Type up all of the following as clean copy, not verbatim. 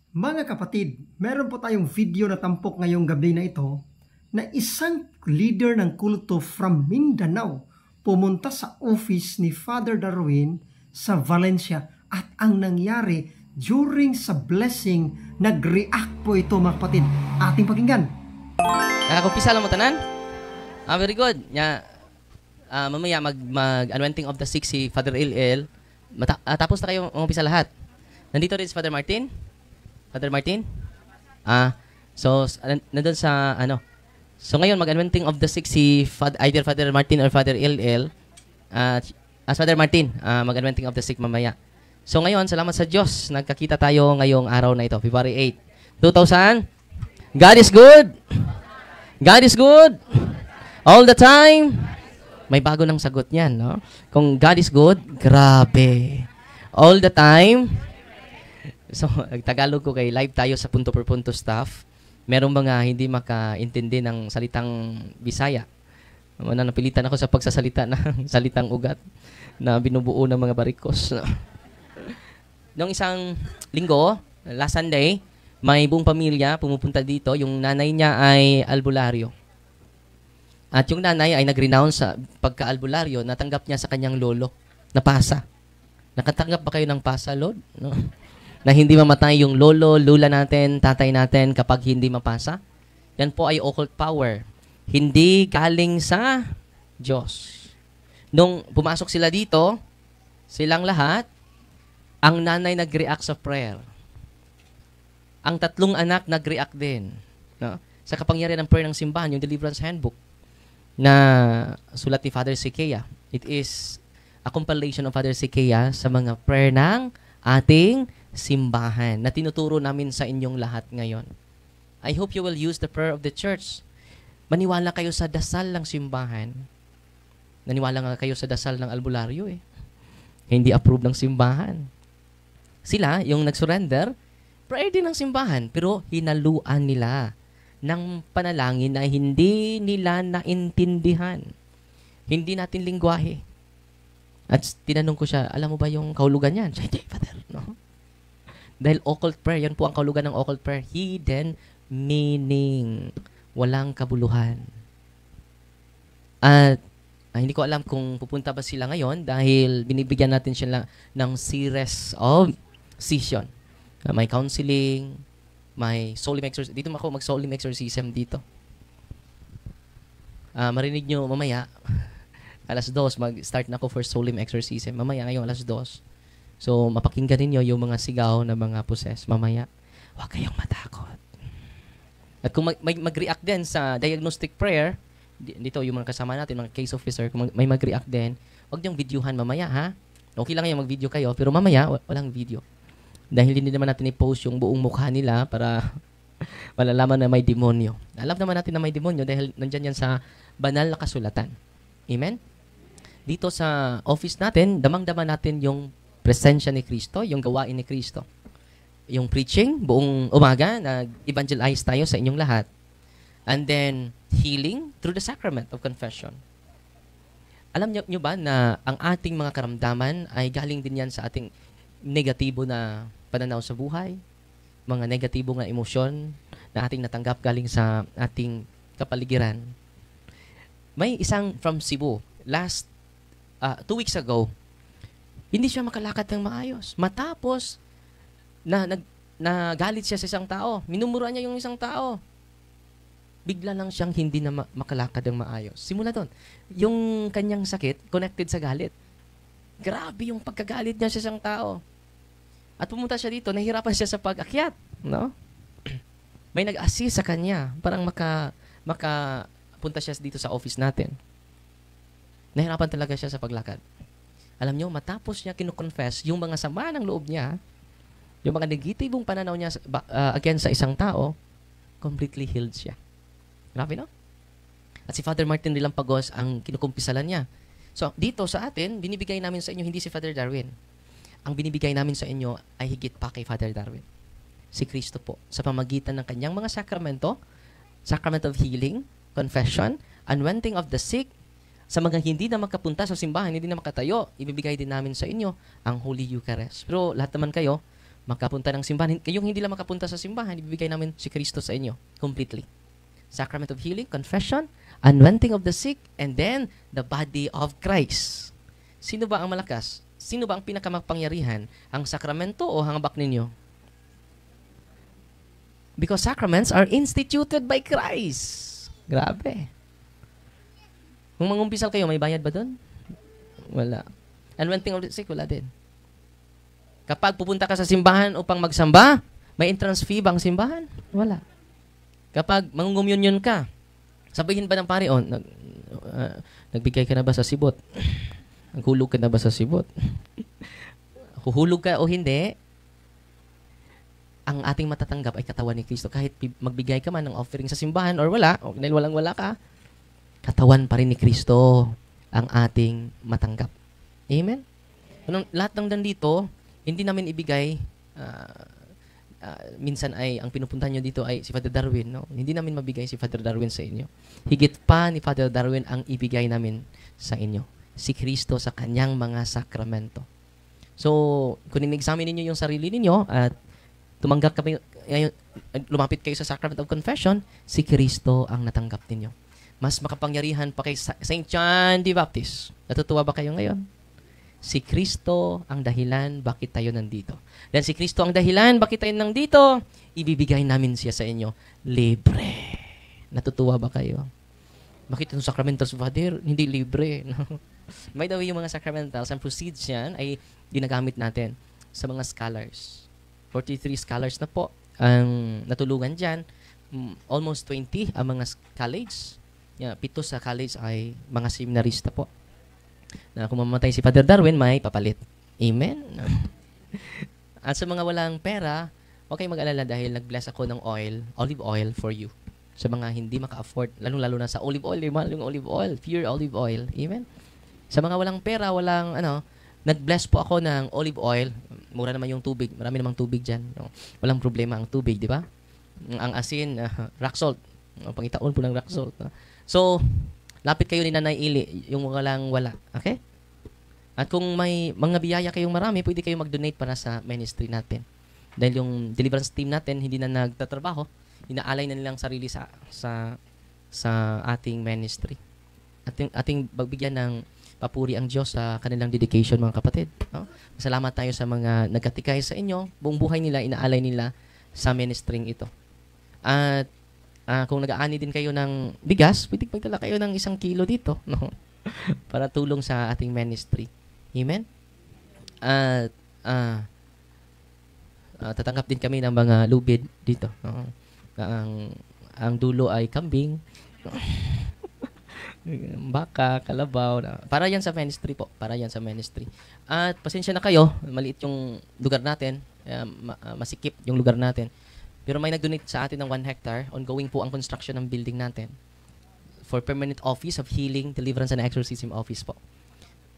Mga kapatid, meron po tayong video na tampok ngayong gabi na ito na isang leader ng kulto from Mindanao pumunta sa office ni Father Darwin sa Valencia at ang nangyari during sa blessing, nag-react po ito mga kapatid. Ating pakinggan. Nakakumpisa lang mo tanan? Very good. Mamaya mag-anointing of the sick si Father Il. Tapos na kayo umpisa lahat. Nandito rin si Father Martin. Father Martin? Nandun sa So ngayon mag-anointing of the sick si either Father Martin or Father Il. As Father Martin, mag-anointing of the sick mamaya. So ngayon, salamat sa Diyos. Nagkakita tayo ngayong araw na ito, February 8, 2000. God is good. God is good. All the time. May bago ng sagot niyan, no? Kung God is good, grabe. All the time. So, Tagalog ko kay live tayo sa punto per punto staff. Merong mga hindi makaintindi ng salitang Bisaya. Napilitan ako sa pagsasalita ng salitang ugat na binubuo ng mga barikos. Noong isang linggo, last Sunday, may buong pamilya pumupunta dito. Yung nanay niya ay albularyo. At yung nanay ay nag-renounce sa pagka-albularyo, natanggap niya sa kanyang lolo na pasa. Nakatanggap ba kayo ng pasa, Lord? No? Na hindi mamatay yung lolo, lula natin, tatay natin kapag hindi mapasa? Yan po ay occult power. Hindi galing sa Diyos. Nung pumasok sila dito, silang lahat, ang nanay nag-react sa prayer. Ang tatlong anak nag-react din. No? Sa kapangyarihan ng prayer ng simbahan, yung Deliverance Handbook na sulat ni Father Sikea. It is a compilation of Father Sikea sa mga prayer ng ating simbahan na tinuturo namin sa inyong lahat ngayon. I hope you will use the prayer of the church. Maniwala kayo sa dasal ng simbahan. Naniwala nga kayo sa dasal ng albularyo eh. Hindi approve ng simbahan. Sila, yung nag-surrender, prayer din ng simbahan, pero hinaluan nila ng panalangin na hindi nila naintindihan. Hindi natin lingwahe. At tinanong ko siya, alam mo ba yung kahulugan yan? Siya, hindi, Father, no? Dahil occult prayer, yan po ang kahulugan ng occult prayer. Hidden meaning. Walang kabuluhan. At hindi ko alam kung pupunta ba sila ngayon dahil binibigyan natin sila ng series of session. May counseling, may soul exorcism. Dito ako mag-soul exorcism dito. Marinig nyo mamaya, alas 2, mag-start na ako for soul exorcism. Mamaya ngayong alas 2. So, mapakinggan ninyo yung mga sigaw na mga possess. Mamaya, huwag kayong matakot. At kung mag-react din sa diagnostic prayer, dito yung mga kasama natin, mga case officer, kung may mag-react din, huwag niyong videohan mamaya, ha? Okay lang yung mag-video kayo, pero mamaya, walang video. Dahil hindi naman natin i-post yung buong mukha nila para malalaman na may demonyo. Alam naman natin na may demonyo dahil nandyan yan sa banal na kasulatan. Amen? Dito sa office natin, damang-dama natin yung presensya ni Kristo, yung gawain ni Kristo. Yung preaching, buong umaga, nag-evangelize tayo sa inyong lahat. And then, healing through the sacrament of confession. Alam nyo ba na ang ating mga karamdaman ay galing din yan sa ating negatibo na pananaw sa buhay, mga negatibo na emosyon na ating natanggap galing sa ating kapaligiran. May isang from Cebu, last 2 weeks ago, hindi siya makalakad ng maayos. Matapos, nagalit siya sa isang tao. Minumura niya yung isang tao. Bigla lang siyang hindi na makalakad ng maayos. Simula doon, yung kanyang sakit, connected sa galit. Grabe yung pagkagalit niya sa isang tao. At pumunta siya dito, nahihirapan siya sa pag-akyat. No? May nag-assist sa kanya. Parang makapunta siya dito sa office natin. Nahihirapan talaga siya sa paglakad. Alam niyo, matapos niya kinu-confess yung mga sama ng loob niya, yung mga negatibong pananaw niya against sa isang tao, completely healed siya. Grabe, no? At si Father Martin Rilampagos ang kinukumpisalan niya. So, dito sa atin, binibigay namin sa inyo hindi si Father Darwin. Ang binibigay namin sa inyo ay higit pa kay Father Darwin. Si Kristo po. Sa pamagitan ng kanyang mga sakramento, sacrament of healing, confession, anointing of the sick, sa mga hindi na makapunta sa simbahan, hindi na makatayo, ibibigay din namin sa inyo ang Holy Eucharist. Pero lahat naman kayo, makapunta ng simbahan. Kayong hindi lang makapunta sa simbahan, ibibigay namin si Kristo sa inyo completely. Sacrament of healing, confession, anointing of the sick, and then the body of Christ. Sino ba ang malakas? Sino ba ang pinakamagpangyarihan? Ang sakramento o hangabak ninyo? Because sacraments are instituted by Christ. Grabe. Kung mangumpisal kayo, may bayad ba doon? Wala. Anointing of the sick, wala din. Kapag pupunta ka sa simbahan upang magsamba, may entrance fee ba ang simbahan? Wala. Kapag mangungumyunyon ka, sabihin ba ng pare, nagbigay ka na ba sa sibot? Naghulog ka na ba sa sibot? Huhulog ka o hindi, ang ating matatanggap ay katawan ni Kristo. Kahit magbigay ka man ng offering sa simbahan or wala, o dahil walang-wala ka, katawan pa rin ni Kristo ang ating matanggap. Amen? Lahat ng nandito, hindi namin ibigay, minsan ay ang pinupuntahan nyo dito ay si Father Darwin. No? Hindi namin mabigay si Father Darwin sa inyo. Higit pa ni Father Darwin ang ibigay namin sa inyo. Si Kristo sa kanyang mga sakramento. So, kung in-examine ninyo yung sarili ninyo at tumanggap kami, lumapit kayo sa Sacrament of Confession, si Kristo ang natanggap ninyo. Mas makapangyarihan pa kay Saint John the Baptist. Natutuwa ba kayo ngayon? Si Kristo ang dahilan bakit tayo nandito. Dahil si Kristo ang dahilan bakit tayo nandito, ibibigay namin siya sa inyo libre. Natutuwa ba kayo? Bakit yung sacramentals, Father, hindi libre? By the way, yung mga sacramentals, ang proceeds yan ay ginagamit natin sa mga scholars. 43 scholars na po ang natulungan dyan. Almost 20 ang mga college. 7 sa college ay mga seminarista po. Na kung mamamatay si Father Darwin, may papalit. Amen? At sa mga walang pera, huwag kayong mag-alala dahil nag-bless ako ng olive oil for you. Sa mga hindi maka-afford, lalo na sa olive oil, mahal yung olive oil, pure olive oil. Amen? Sa mga walang pera, nag-bless po ako ng olive oil. Mura naman yung tubig. Marami namang tubig dyan. No? Walang problema ang tubig, di ba? Ang asin, rock salt. Pangitaon po ng rock salt. No? So, lapit kayo ni Nanay Ili, yung walang-wala. Okay? At kung may mga biyaya kayong marami, pwede kayo mag-donate para sa ministry natin. Dahil yung deliverance team natin, hindi na nagtatrabaho, inaalay na nilang sarili sa ating ministry. Ating pagbigyan ng papuri ang Diyos sa kanilang dedication, mga kapatid. No? Salamat tayo sa mga nagkatikay sa inyo. Buong buhay nila, inaalay nila sa ministering ito. At kung nag-aani din kayo ng bigas, pwede magdala kayo ng 1 kilo dito. No? Para tulong sa ating ministry. Amen? At tatanggap din kami ng mga lubid dito. No? Ang dulo ay kambing. Baka, kalabaw. Para yan sa ministry po. Para yan sa ministry. At pasensya na kayo, maliit yung lugar natin. Masikip yung lugar natin. Pero may nag-donate sa atin ng 1 hectare. Ongoing po ang construction ng building natin. For Permanent Office of Healing, Deliverance and Exorcism Office po.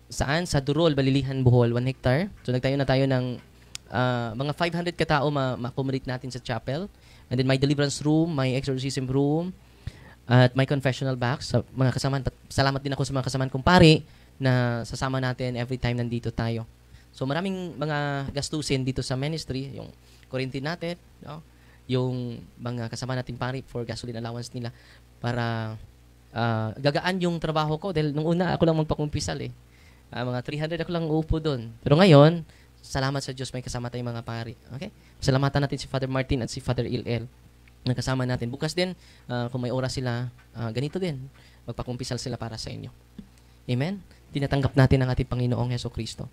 Saan? Sa Durol, Balilihan, Bohol, 1 hectare. So nagtayo na tayo ng mga 500 katao ma-accommodate natin sa chapel. And then may deliverance room, may exorcism room, at may confessional box. Sa mga kasamaan, salamat din ako sa mga kasamaan kong pari na sasama natin every time nandito tayo. So maraming mga gastusin dito sa ministry, yung kuryente natin, no? Yung mga kasama natin pari for gasoline allowance nila para gagaan yung trabaho ko dahil nung una ako lang magpakumpisal mga 300 ako lang uupo doon. Pero ngayon, salamat sa Diyos may kasama tayong mga pari. Okay? Salamatan natin si Father Martin at si Father Il na kasama natin. Bukas din, kung may oras sila, ganito din. Magpakumpisal sila para sa inyo. Amen? Tinatanggap natin ang ating Panginoong Jesucristo.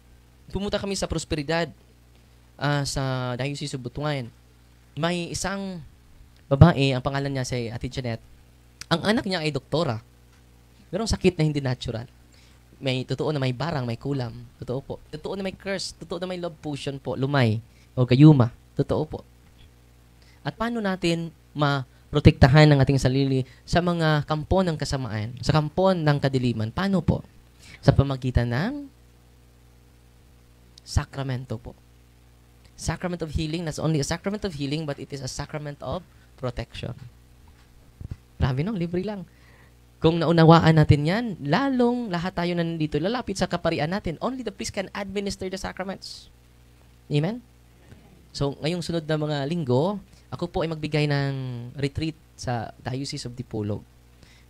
Pumunta kami sa prosperidad sa Diocese of Butuan. May isang babae, ang pangalan niya si Ate Janet. Ang anak niya ay doktora. Merong sakit na hindi natural. May totoo na may barang, may kulam. Totoo po. Totoo na may curse. Totoo na may love potion po, lumay o gayuma. Totoo po. At paano natin maprotektahan ang ating sarili sa mga kampo ng kasamaan, sa kampo ng kadiliman? Paano po? Sa pamagitan ng sakramento po. Sacrament of healing, not only a sacrament of healing, but it is a sacrament of protection. Grabe no, libre lang. Kung naunawaan natin yan, lalong lahat tayo na nandito, lalapit sa kaparian natin. Only the priest can administer the sacraments. Amen? So, ngayong sunod na mga linggo, ako po ay magbigay ng retreat sa Diocese of Dipolog.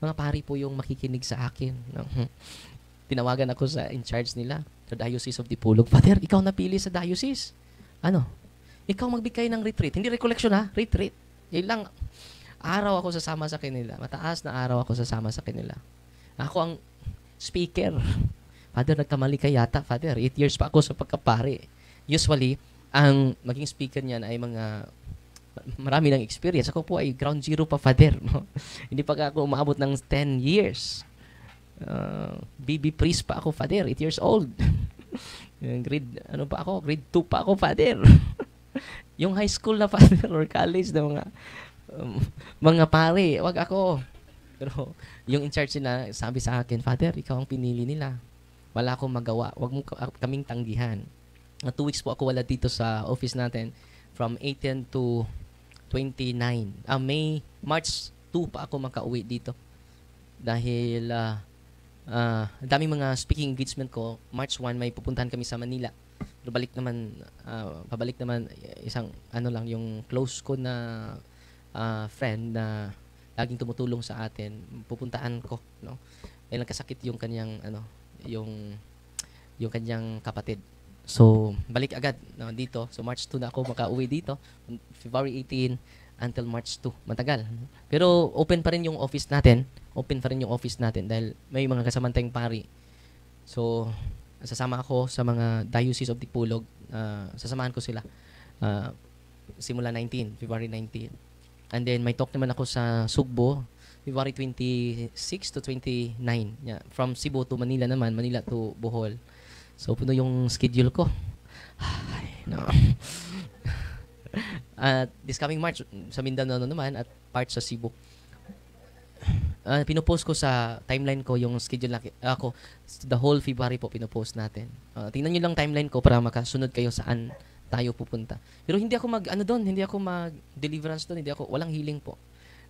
Mga pari po yung makikinig sa akin. No? Tinawagan ako sa in charge nila, sa Diocese of Dipolog. Father, ikaw napili sa diocese. Ano? Ikaw magbigay ng retreat. Hindi recollection ha, retreat. Ilang araw ako sasama sa kanila. Mataas na araw ako sasama sa kanila. Ako ang speaker. Father, nagkamali ka yata. Father, 8 years pa ako sa pagkapari. Usually, ang maging speaker niyan ay mga marami ng experience. Ako po ay ground zero pa, Father. No? Hindi pa ako umabot ng 10 years. Baby priest pa ako, Father. 8 years old. Grade 2 pa ako, Father. Yung high school na, Father, or college na mga pare, wag ako. Pero yung in charge nila, sabi sa akin, Father, ikaw ang pinili nila. Wala akong magawa. Wag mo kaming tanggihan. 2 weeks po ako wala dito sa office natin from 18 to 29. March 2 pa ako makauwi dito. Dahil daming mga speaking engagement ko. March 1 may pupuntahan kami sa Manila. Pero pabalik naman isang yung close ko na friend na laging tumutulong sa atin. Pupuntahan ko, no. Ay nagkasakit yung kanyang yung kanyang kapatid. So, balik agad dito. So, March 2 na ako makauwi dito. February 18 until March 2. Matagal. Pero open pa rin yung office natin. Dahil may mga kasamantayang pari. So, sasama ako sa mga Diocese of Dipolog. Sasamahan ko sila. Simula February 19. And then, may talk naman ako sa Sugbo. February 26 to 29. Yeah. From Cebu to Manila naman. Manila to Bohol. So, puno yung schedule ko. Ay, no. At this coming March, sa Mindanao naman at part sa Cebu. Pinopost ko sa timeline ko yung schedule na ako. The whole February po pinopost natin. Tingnan nyo lang timeline ko para makasunod kayo saan tayo pupunta. Pero hindi ako hindi ako mag-deliverance doon. Walang healing po.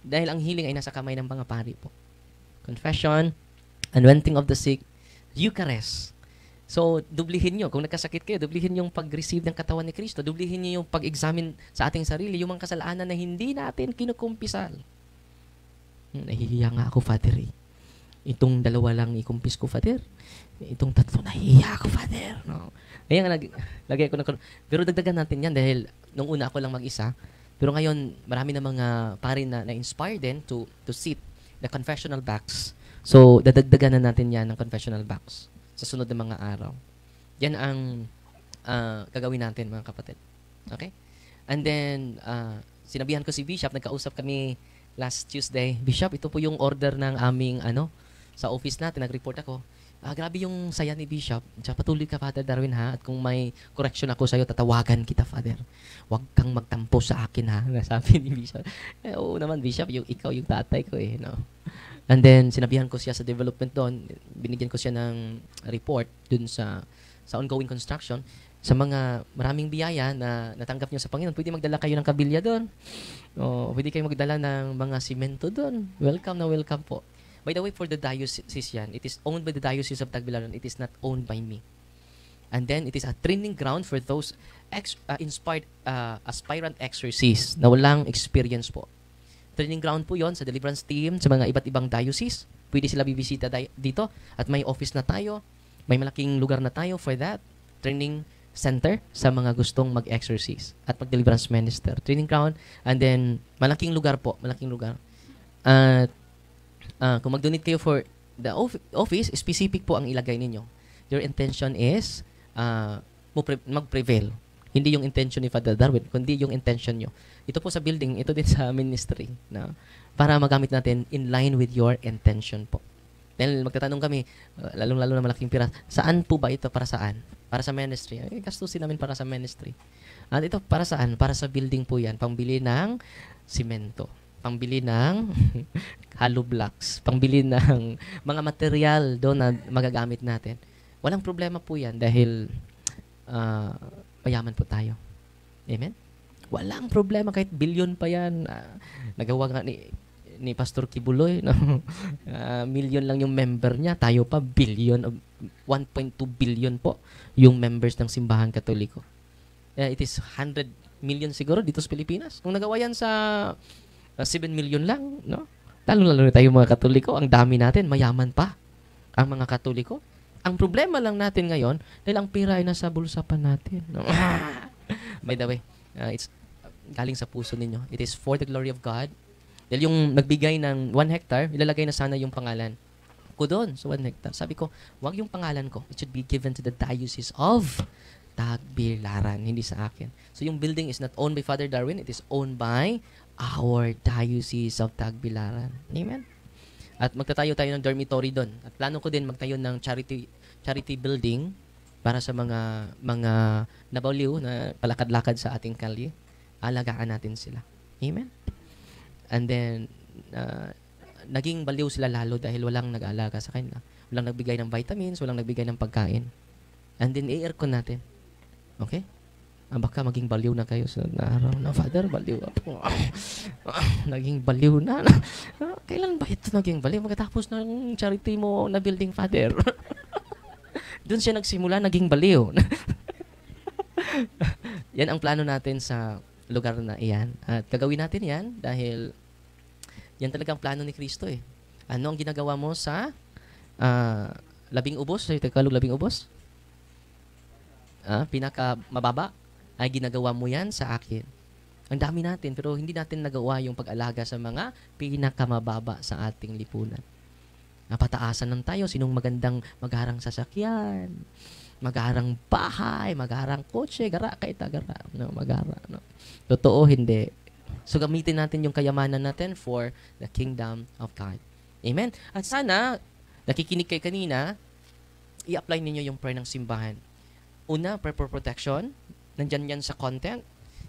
Dahil ang healing ay nasa kamay ng mga pari po. Confession, anointing of the sick, Eucharist. So, dublihin nyo. Kung nagkasakit kayo, dublihin yung pag-receive ng katawan ni Kristo. Dublihin nyo yung pag-examine sa ating sarili, yung mga kasalanan na hindi natin kinukumpisal. Nahihiya nga ako, Father. Itong 2 lang ikumpis ko, Father. Itong 3, nahihiya ako, Father. No. Kaya nga, lagay ko na. Pero dagdagan natin yan dahil nung una ako lang mag-isa. Pero ngayon, marami na mga pari na inspire din to sit the confessional box. So, dadagdagan na natin yan ng confessional box sa sunod na mga araw. Yan ang gagawin natin, mga kapatid. Okay? And then, sinabihan ko si Bishop, nagkausap kami last Tuesday. Bishop, ito po yung order ng aming, sa office natin, nag-report ako. Grabe yung saya ni Bishop. Patuloy ka, Father Darwin, ha? At kung may correction ako sa'yo, tatawagan kita, Father. Huwag kang magtampo sa akin, ha? Nasabi ni Bishop. Oo naman, Bishop, ikaw yung tatay ko, no? And then, sinabihan ko siya sa development doon. Binigyan ko siya ng report dun sa ongoing construction. Sa mga maraming biyaya na natanggap niyo sa Panginoon, pwede magdala kayo ng kabilya doon. O pwede kayo magdala ng mga simento doon. Welcome na welcome po. By the way, for the diocese yan, it is owned by the Diocese of Tagbilaran. It is not owned by me. And then, it is a training ground for those inspired aspirant exorcists na walang experience po. Training ground po yon sa deliverance team, sa mga iba't ibang diocese. Pwede sila bibisita dito at may office na tayo. May malaking lugar na tayo for that. Training center sa mga gustong mag-exorcise at mag-deliverance minister. Training ground and then malaking lugar po. Malaking lugar. At kung mag-donate kayo for the office, specific po ang ilagay ninyo. Your intention is mag-prevail. Hindi yung intention ni Father Darwin, kundi yung intention nyo. Ito po sa building, ito din sa ministry. No? Para magamit natin in line with your intention po. Dahil magtatanong kami, lalong-lalo na malaking pira, saan po ba ito? Para saan? Para sa ministry. Gastusin namin para sa ministry. At ito para saan? Para sa building po yan. Pangbili ng simento. Pangbili ng hollow blocks. Pangbili ng mga material doon na magagamit natin. Walang problema po yan dahil mayaman po tayo. Amen? Walang problema kahit bilyon pa yan. Nagawa nga ni Pastor Kibuloy, no? Million lang yung member niya, tayo pa billion, 1.2 billion po yung members ng Simbahan Katoliko. It is 100 million siguro dito sa Pilipinas. Kung nagawa yan sa 7 million lang, no? Lalo-lalo na tayo mga Katoliko, ang dami natin, mayaman pa ang mga Katoliko. Ang problema lang natin ngayon, dahil ang pira ay nasa bulsa pa natin. No? By the way, it's galing sa puso ninyo. It is for the glory of God. Dahil yung nagbigay ng 1 hectare, ilalagay na sana yung pangalan ko doon sa 1 hectare. Sabi ko, wag yung pangalan ko. It should be given to the Diocese of Tagbilaran, hindi sa akin. So yung building is not owned by Father Darwin, it is owned by our Diocese of Tagbilaran. Amen? At magtatayo tayo ng dormitory doon. At plano ko din magtayo ng charity building para sa mga nabaliw na palakad-lakad sa ating kalye. Alagaan natin sila. Amen? And then, naging baliw sila lalo dahil walang nag-aalaga sa kanila. Walang nagbigay ng vitamins, walang nagbigay ng pagkain. And then, i-aircon natin. Okay? Baka maging baliw na kayo sa araw na, Father, baliw ako. Naging baliw na. Kailan ba ito naging baliw? Magkatapos ng charity mo na building, Father. Doon siya nagsimula, naging baliw. Yan ang plano natin sa lugar na iyan. At gagawin natin yan dahil yan talagang plano ni Kristo eh. Ano ang ginagawa mo sa labing ubos? Sa Tagalog, labing ubos? Pinaka mababa ay ginagawa mo yan sa akin. Ang dami natin, pero hindi natin nagawa yung pag-alaga sa mga pinakamababa sa ating lipunan. Napataasan lang tayo, sinong magandang magharang sasakyan, magharang bahay, magharang kotse, gara, no, magara, no. Totoo, hindi. So, gamitin natin yung kayamanan natin for the kingdom of God. Amen? At sana, nakikinig kayo kanina, i-apply ninyo yung prayer ng simbahan. Una, prayer for protection. Nandyan yan sa content.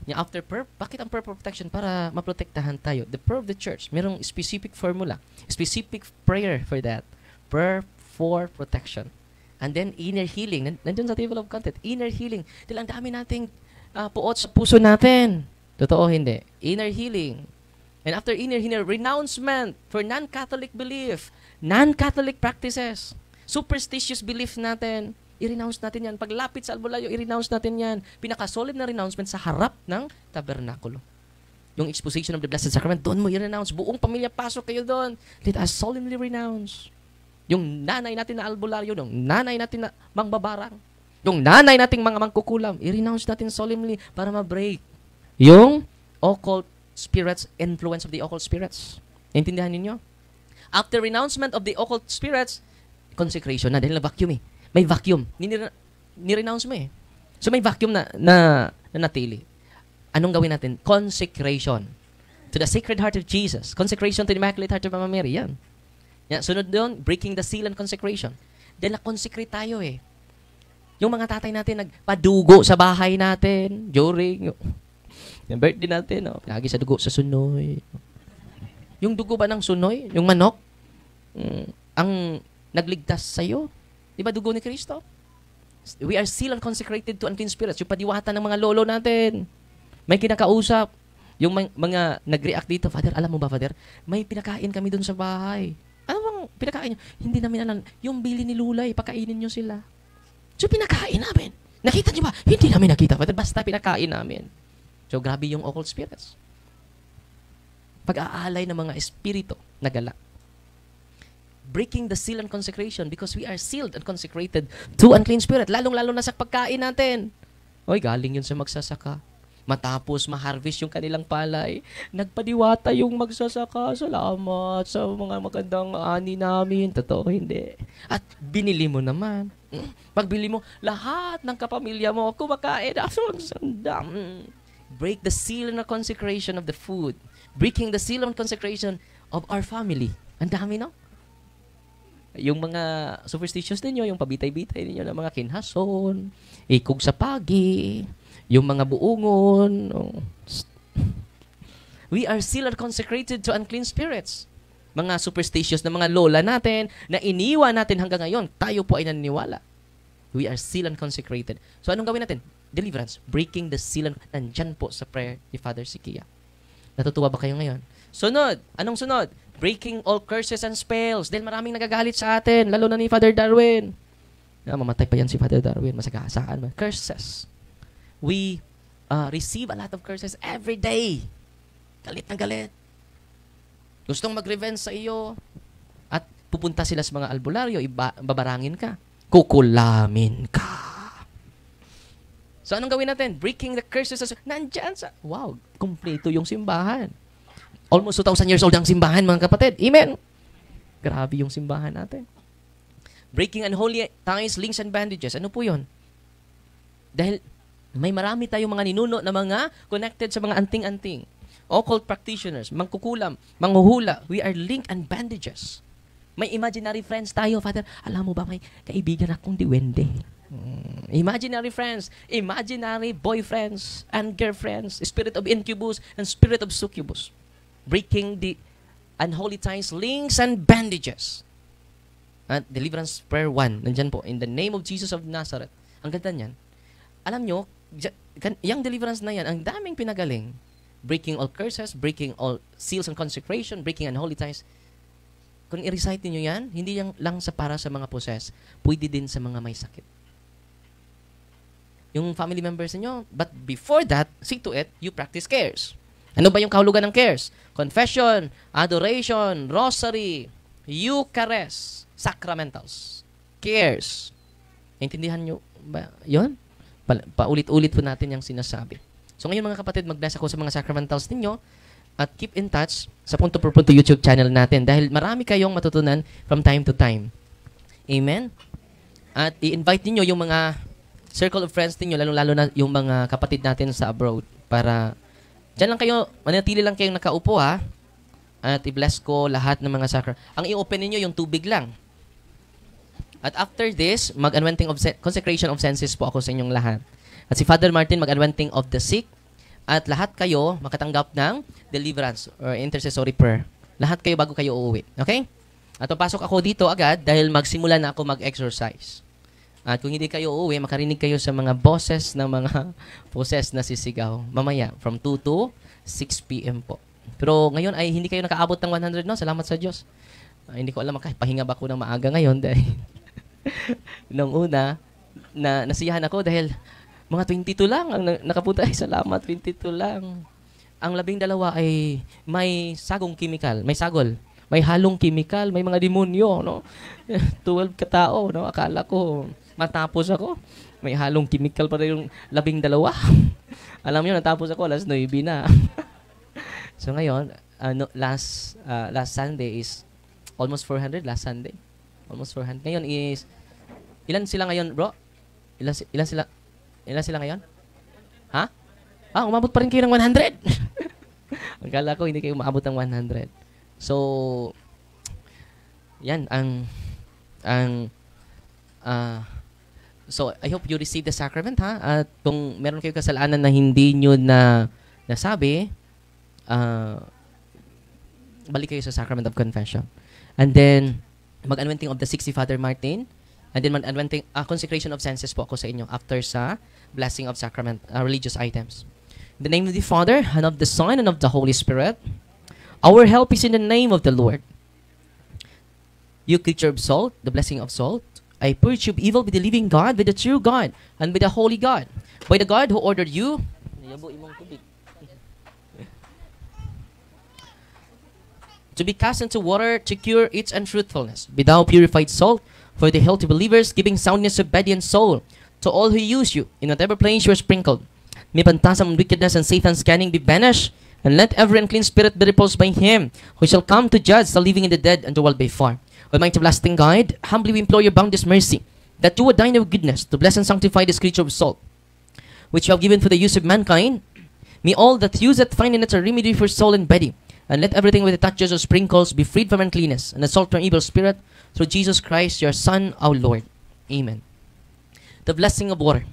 After prayer, bakit ang prayer for protection? Para maprotektahan tayo. The prayer of the church, merong specific formula, specific prayer for that. Prayer for protection. And then, inner healing. Nandyan sa table of content. Inner healing. Dahil ang dami nating puot sa puso natin. Totoo, hindi. Inner healing. And after inner healing, renouncement for non-Catholic belief. Non-Catholic practices. Superstitious belief natin. I-renounce natin yan. Paglapit sa albularyo, i-renounce natin yan. Pinaka-solid na renouncement sa harap ng tabernakulo. Yung exposition of the Blessed Sacrament, doon mo i-renounce. Buong pamilya, pasok kayo doon. Let us solemnly renounce. Yung nanay natin na albularyo, yung nanay natin na mangbabarang, yung nanay nating mga mangkukulam, i-renounce natin solemnly para ma-break yung occult spirits, influence of the occult spirits. Naintindihan ninyo? After renouncement of the occult spirits, consecration na. Dahil na vacuum eh. May vacuum. Ni-renounce mo eh. So may vacuum na natili. Anong gawin natin? Consecration. To the Sacred Heart of Jesus. Consecration to the Immaculate Heart of Mama Mary. Yan. Sunod doon, breaking the seal and consecration. Dahil na-consecrate tayo eh. Yung mga tatay natin nagpadugo sa bahay natin during yung birthday natin. Lagi sa dugo sa sunoy. Yung dugo ba ng sunoy? Yung manok? Ang nagligtas sa'yo? Diba dugo ni Kristo? We are sealed and consecrated to unclean spirits. Yung padiwata ng mga lolo natin. May kinakausap. Yung mga nag-react dito, Father, alam mo ba, Father? May pinakain kami dun sa bahay. Ano bang pinakain nyo? Hindi namin alam. Yung bili ni Lulay, pakainin nyo sila. So, pinakain namin. Nakita nyo ba? Hindi namin nakita, Father. Basta pinakain namin. So, grabe yung occult spirits. Pag-aalay ng mga espiritu na gala. Breaking the seal and consecration because we are sealed and consecrated to unclean spirit. Lalong-lalo na sa pagkain natin. Oy, galing yun sa magsasaka. Matapos ma-harvest yung kanilang palay, nagpadiwata yung magsasaka. Salamat sa mga magandang ani namin. Totoo, hindi. At binili mo naman. Pagbili mo, lahat ng kapamilya mo, kumakain. Break the seal and the consecration of the food. Breaking the seal and consecration of our family. Ang dami, no? Yung mga superstitious ninyo, yung pabitay-bitay ninyo ng mga kinhason, ikog sa pagi, yung mga buungon. We are sealed and consecrated to unclean spirits. Mga superstitious na mga lola natin na iniwan natin hanggang ngayon, tayo po ay naniniwala. We are sealed and consecrated. So anong gawin natin? Deliverance. Breaking the seal. Nandyan po sa prayer ni Father Sikia. Natutuwa ba kayo ngayon? Sunod. Anong sunod? Breaking all curses and spells. Dahil maraming nagagalit sa atin, lalo na ni Father Darwin. Mamatay pa yan si Father Darwin. Masagasaan ba? Curses. We receive a lot of curses every day. Galit na galit. Gustong mag-revenge sa iyo. At pupunta sila sa mga albularyo, babarangin ka. Kukulamin ka. So anong gawin natin? Breaking the curses. Nandyan sa... Wow, kumpleto yung simbahan. Almost 2,000 years old ang simbahan, mga kapatid. Amen? Grabe yung simbahan natin. Breaking unholy ties, links, and bandages. Ano po yun? Dahil may marami tayong mga ninuno na mga connected sa mga anting-anting. Occult practitioners, mangkukulam, manghuhula. We are linked and bandages. May imaginary friends tayo, Father. Alam mo ba, may kaibigan akong diwende. Imaginary friends, imaginary boyfriends and girlfriends, spirit of incubus and spirit of succubus. Breaking the unholy ties, links, and bandages. At Deliverance Prayer 1, nandyan po, in the name of Jesus of Nazareth. Ang ganda niyan. Alam nyo, yung deliverance na yan, ang daming pinagaling. Breaking all curses, breaking all seals and consecration, breaking unholy ties. Kung i-recite niyo yan, hindi yan lang sa para sa mga possessed, pwede din sa mga may sakit. Yung family members niyo, but before that, see to it, you practice cares. Ano ba yung kahulugan ng cares? Confession, adoration, rosary, Eucharist, sacramentals, cares. Intindihan nyo ba yun? Paulit-ulit po natin yung sinasabi. So ngayon mga kapatid, mag-bless ako sa mga sacramentals ninyo at keep in touch sa Punto por Punto YouTube channel natin dahil marami kayong matutunan from time to time. Amen? At i-invite niyo yung mga circle of friends niyo, lalo-lalo na yung mga kapatid natin sa abroad para dyan lang kayo, manatili lang kayong nakaupo ha. At i-bless ko lahat ng mga sacrament. Ang i-open niyo yung tubig lang. At after this, mag-anointing of consecration of senses po ako sa inyong lahat. At si Father Martin mag-anointing of the sick. At lahat kayo makatanggap ng deliverance or intercessory prayer. Lahat kayo bago kayo uuwi. Okay? At papasok ako dito agad dahil magsimula na ako mag-exercise. At kung hindi kayo uuwi, makarinig kayo sa mga boses ng mga possessed na sisigaw. Mamaya, from 2 to 6 p.m. po. Pero ngayon ay hindi kayo nakaabot ng 100, no? Salamat sa Diyos. Hindi ko alam, pahinga ba ako ng maaga ngayon dahil nung una, nasiyahan ako dahil mga 22 lang ang nakapunta. Ay, salamat, 22 lang. Ang 12 ay may sagong chemical, may sagol, may halong chemical, may mga demonyo, no? 12 katao, no? Akala ko matapos ako. May halong chemical pa rin yung 12. Alam niyo, natapos ako alas 9 na. So ngayon, last Sunday is almost 400 last Sunday. Almost 400. Ngayon is ilan sila ngayon, bro? Ilan sila ngayon? Ha? Umabot pa rin kayo ng 100. Akala ko hindi kayo umabot ng 100. So yan so I hope you receive the sacrament ha. At kung meron kayo kasalanan na hindi nyo na nasabi, balik kayo sa sacrament of confession. And then mag-anointing of the 60 Father Martin. And then mag-anointing consecration of senses po ako sa inyo after sa blessing of sacrament religious items. In the name of the Father, and of the Son, and of the Holy Spirit. Our help is in the name of the Lord. You creature of salt, the blessing of salt. I purge you of evil with the living God, with the true God, and with the holy God. By the God who ordered you to be cast into water to cure its untruthfulness. Be thou purified salt for the healthy believers, giving soundness of body and soul to all who use you, in whatever place you are sprinkled. May phantasm, wickedness, and Satan's cunning be banished, and let every unclean spirit be repulsed by him, who shall come to judge the living and the dead, and the world by far. Almighty everlasting God, humbly we implore your boundless mercy, that you would dine with goodness to bless and sanctify this creature of salt, which you have given for the use of mankind. May all that use it find in it a remedy for soul and body, and let everything with the touches or sprinkles be freed from uncleanness, and assault from evil spirit, through Jesus Christ, your Son, our Lord. Amen. The blessing of water.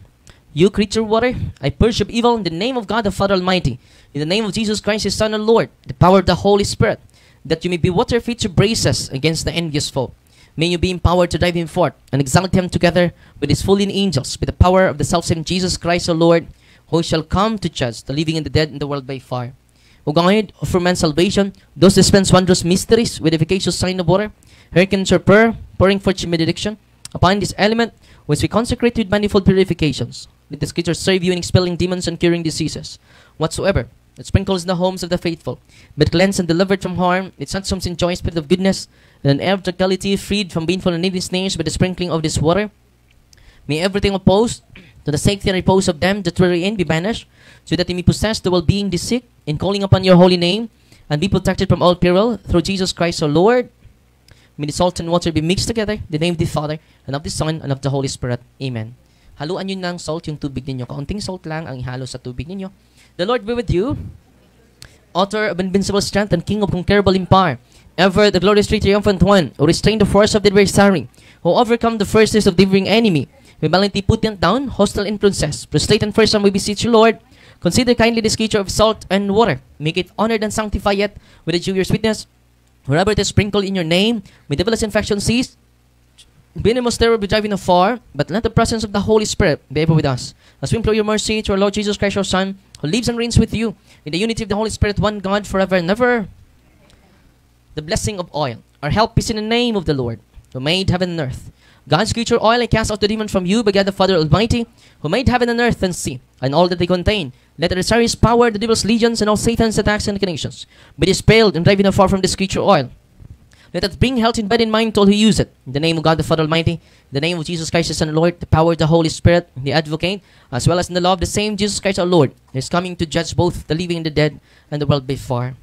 You creature of water, I purge of evil in the name of God the Father Almighty, in the name of Jesus Christ, his Son, our Lord, the power of the Holy Spirit, that you may be water fit to brace us against the envious foe. May you be empowered to drive him forth, and exalt him together with his fallen angels, with the power of the selfsame Jesus Christ, our Lord, who shall come to judge the living and the dead in the world by fire. O God, for man's salvation, those dispense wondrous mysteries with efficacious sign of water, hearken to our prayer, pouring forth your benediction upon this element, which we consecrate with manifold purifications. Let the scriptures serve you in expelling demons and curing diseases whatsoever that sprinkles in the homes of the faithful, but cleansed and delivered from harm, it transforms in joy, spirit of goodness, and an air of tranquility, freed from baneful and needy snares by the sprinkling of this water. May everything opposed to the safety and repose of them that we're in be banished, so that they may possess the well-being they seek in calling upon your holy name, and be protected from all peril through Jesus Christ our Lord. May the salt and water be mixed together, in the name of the Father, and of the Son, and of the Holy Spirit. Amen. Haluan nyo ng salt yung tubig ninyo. Kaunting salt lang ang ihalo sa tubig ninyo. The Lord be with you, author of invincible strength and King of conquerable empire, ever the glorious triumphant one, who restrained the force of the adversary, who overcome the fierceness of the devouring enemy, who valiantly put them down, hostile influences. Prostrate and first, we beseech you, Lord, consider kindly this creature of salt and water. Make it honored and sanctify it with the dew of your sweetness. Wherever it is sprinkled in your name, may devilish infection cease. Venomous terror be driven afar, but let the presence of the Holy Spirit be ever with us. As we implore your mercy to our Lord Jesus Christ, our Son, who lives and reigns with you in the unity of the Holy Spirit, one God, forever and ever. The blessing of oil. Our help is in the name of the Lord, who made heaven and earth. God's creature oil, I cast out the demon from you by God the Father Almighty, who made heaven and earth and sea, and all that they contain. Let the adversary's power, the devil's legions, and all Satan's attacks and inclinations be dispelled and driven afar from this creature oil. Let us bring health in body and mind to all who use it. In the name of God the Father Almighty, in the name of Jesus Christ, the Son and Lord, the power of the Holy Spirit, the Advocate, as well as in the law of the same Jesus Christ our Lord, is coming to judge both the living and the dead, and the world before.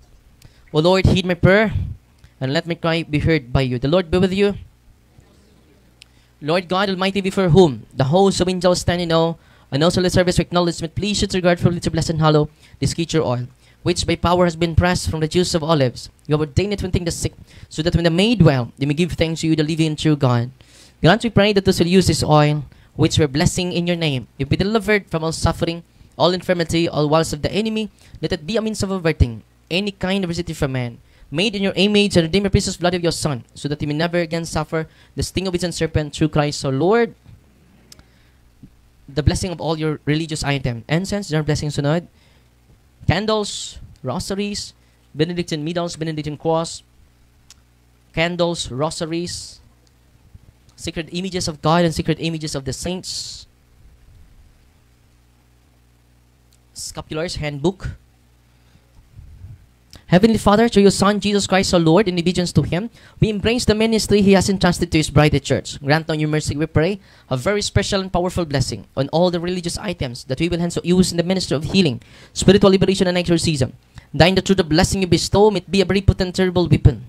O Lord, heed my prayer, and let my cry be heard by you. The Lord be with you. Lord God Almighty, before whom the hosts of angels stand in awe, and also the service of acknowledgement, please should regard for to bless and hallow this creature oil, which by power has been pressed from the juice of olives. You have ordained it to thank the sick, so that when they made well, they may give thanks to you, the living and true God. Grant, we pray, that those who use this oil, which we're blessing in your name, may be delivered from all suffering, all infirmity, all wiles of the enemy. Let it be a means of averting any kind of adversity from man, made in your image and redeemed by precious blood of your Son, so that he may never again suffer the sting of its serpent, through Christ our Lord. The blessing of all your religious items. Incense, their blessings sunod. Candles, rosaries, Benedictine medals, Benedictine cross, candles, rosaries, sacred images of God and sacred images of the saints, scapulars, handbook. Heavenly Father, through your Son, Jesus Christ our Lord, in obedience to Him, we embrace the ministry He has entrusted to His bride, the Church. Grant on your mercy, we pray, a very special and powerful blessing on all the religious items that we will hence use in the ministry of healing, spiritual liberation, and exorcism. Thine that through the blessing you bestow, may it be a very potent, terrible weapon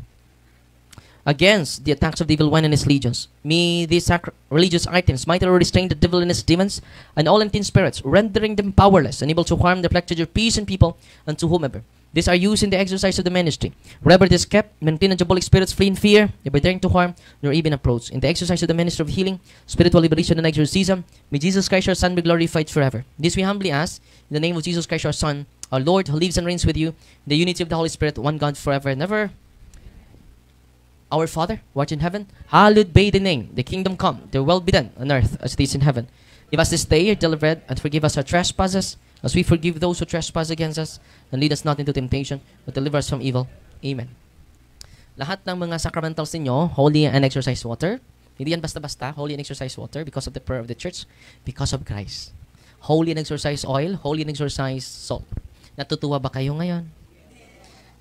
against the attacks of the evil one and his legions. May these religious items mightily restrain the devil and his demons and all unclean spirits, rendering them powerless and able to harm the pledge of peace and people and to whomever. These are used in the exercise of the ministry. Wherever it is kept, maintain and diabolic spirits flee in fear, never daring to harm, nor even approach. In the exercise of the ministry of healing, spiritual liberation, and exorcism, may Jesus Christ our Son be glorified forever. This we humbly ask, in the name of Jesus Christ our Son, our Lord, who lives and reigns with you, in the unity of the Holy Spirit, one God, forever and ever. Our Father, who art in heaven, hallowed be thy name. Thy kingdom come, thy will be done, on earth as it is in heaven. Give us this day our daily bread, and forgive us our trespasses, as we forgive those who trespass against us, and lead us not into temptation, but deliver us from evil. Amen. Lahat ng mga sacramentals ninyo, holy and exorcised water. Hindi yan basta-basta, holy and exorcised water, because of the prayer of the church, because of Christ. Holy and exorcised oil, holy and exorcised salt. Natutuwa ba kayo ngayon?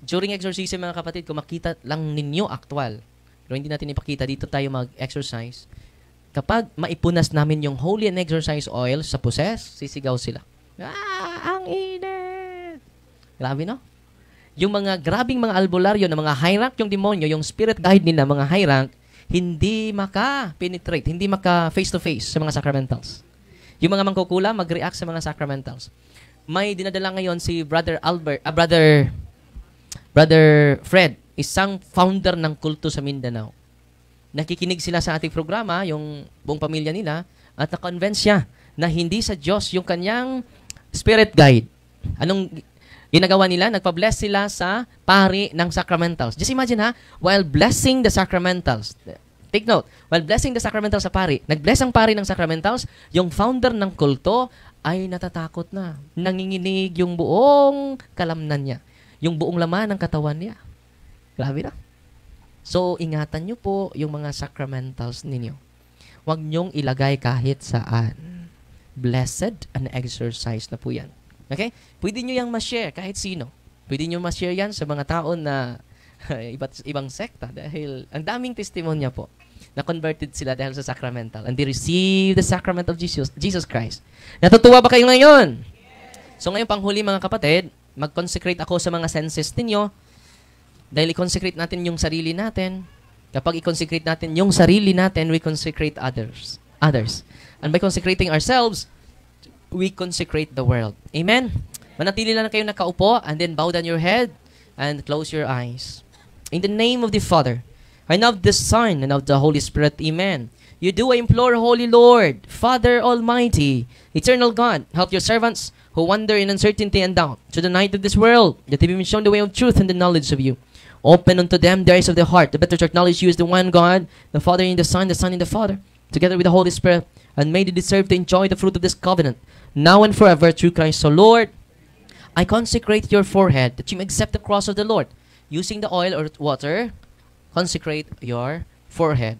During exorcism, mga kapatid, kung makita lang ninyo actual, pero hindi natin ipakita, dito tayo mag-exercise. Kapag maipunas namin yung holy and exorcised oil sa possess, sisigaw sila. Ang init! Grabe, no? Yung mga grabing mga albularyo na mga high rank yung demonyo, yung spirit guide nila, mga high rank, hindi maka-penetrate, hindi maka-face-to-face sa mga sacramentals. Yung mga mangkukula, mag-react sa mga sacramentals. May dinadala ngayon si Brother Fred, isang founder ng kulto sa Mindanao. Nakikinig sila sa ating programa, yung buong pamilya nila, at na-convince siya na hindi sa Diyos yung kanyang spirit guide. Anong ginagawa nila? Nagpa-bless sila sa pari ng sacramentals. Just imagine while blessing the sacramentals, take note, while blessing the sacramentals sa pari, nag-bless ang pari ng sacramentals, yung founder ng kulto ay natatakot na. Nanginginig yung buong kalamnan niya. Yung buong laman ng katawan niya. Grabe na. So, ingatan nyo po yung mga sacramentals ninyo. Huwag nyong ilagay kahit saan. blessed and exercise na po yan. Okay? Pwede nyo yung ma-share kahit sino. Pwede nyo ma-share yan sa mga tao na ibang sekta dahil ang daming testimonya po na converted sila dahil sa sacramental and they receive the sacrament of Jesus Christ. Natutuwa ba kayo ngayon? So ngayon panghuli mga kapatid, mag-consecrate ako sa mga senses ninyo dahil i-consecrate natin yung sarili natin. Kapag i-consecrate natin yung sarili natin, we consecrate others. And by consecrating ourselves, we consecrate the world. Amen? Manatili lang kayo nakaupo and then bow down your head and close your eyes. In the name of the Father, and of the Son, and of the Holy Spirit. Amen. You do I implore, Holy Lord, Father Almighty, Eternal God, help your servants who wander in uncertainty and doubt to the night of this world, that they be shown the way of truth and the knowledge of you. Open unto them the eyes of their heart, the better to acknowledge you as the one God, the Father in the Son in the Father, together with the Holy Spirit, and may they deserve to enjoy the fruit of this covenant, now and forever, through Christ. So, Lord, I consecrate your forehead, that you may accept the cross of the Lord. Using the oil or water, consecrate your forehead.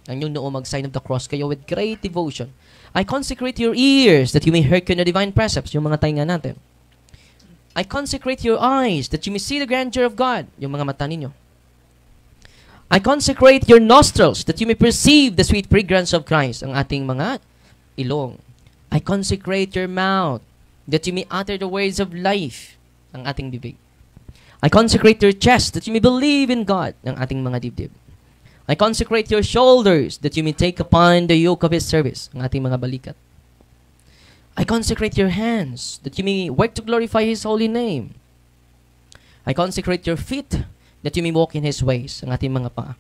Ang yung noo mag-sign of the cross kayo with great devotion. I consecrate your ears, that you may hearken the divine precepts, yung mga tainga natin. I consecrate your eyes, that you may see the grandeur of God, yung mga mata ninyo. I consecrate your nostrils, that you may perceive the sweet fragrance of Christ, ang ating mga ilong. I consecrate your mouth, that you may utter the words of life, ang ating bibig. I consecrate your chest, that you may believe in God, ang ating mga dibdib. I consecrate your shoulders, that you may take upon the yoke of His service, ang ating mga balikat. I consecrate your hands, that you may work to glorify His holy name. I consecrate your feet, that you may walk in His ways, ang ating mga paa.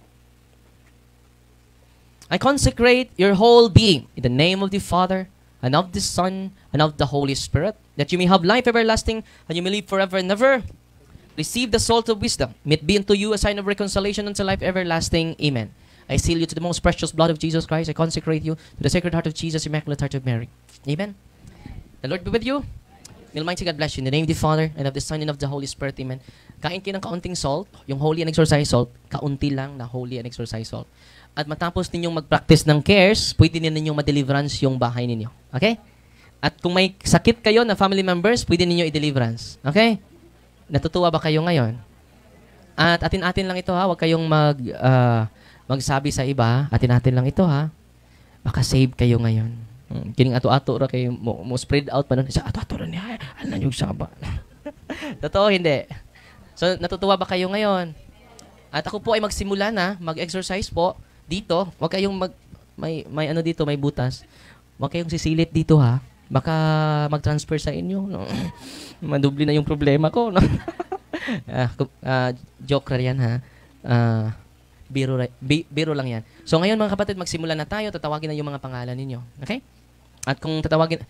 I consecrate your whole being, in the name of the Father, and of the Son, and of the Holy Spirit, that you may have life everlasting, and you may live forever and ever. Receive the salt of wisdom. May it be unto you a sign of reconciliation unto life everlasting. Amen. I seal you to the most precious blood of Jesus Christ. I consecrate you to the Sacred Heart of Jesus, Immaculate Heart of Mary. Amen. The Lord be with you. May Almighty God bless you. In the name of the Father, and of the Son, and of the Holy Spirit. Amen. Kain kayo ng kaunting salt, yung holy and exorcised salt, kaunti lang na holy and exorcised salt. At matapos ninyong mag-practice ng cares, pwede ninyong ma-deliverance yung bahay ninyo. Okay? At kung may sakit kayo na family members, pwede ninyo i-deliverance. Okay? Natutuwa ba kayo ngayon? At atin-atin lang ito ha. Huwag kayong magsabi sa iba. Atin-atin lang ito ha. Maka-save kayo ngayon. Kining ato-ato ra kayo mo spread out pa nun. Sa ato-ato ra niya. Alam yung saba. Totoo, hindi. So, natutuwa ba kayo ngayon? At ako po ay magsimula na. Mag-exercise po. Dito. Huwag kayong may ano dito, may butas. Huwag kayong sisilit dito ha. Baka mag-transfer sa inyo. No? Madubli na yung problema ko. No? Joke ra yan ha. Biro lang yan. So ngayon mga kapatid, magsimula na tayo. Tatawagin na yung mga pangalan ninyo. Okay? At kung tatawagin...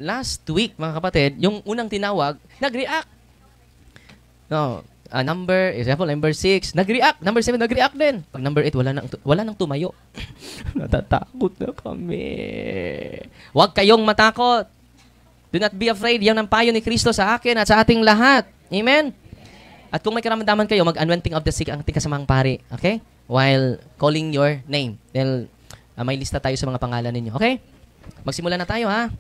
Last week, mga kapatid, yung unang tinawag, nag-react. No, example, number 6, nag-react. Number 7, nag-react din. Pag number 8, wala nang tumayo. Natatakot na kami. Huwag kayong matakot. Do not be afraid. Yan ang payo ni Kristo sa akin at sa ating lahat. Amen? At kung may karamdaman kayo, mag-anointing of the sick ang ating kasamang pari. Okay? While calling your name. Dahil may lista tayo sa mga pangalan ninyo. Okay? Magsimula na tayo ha.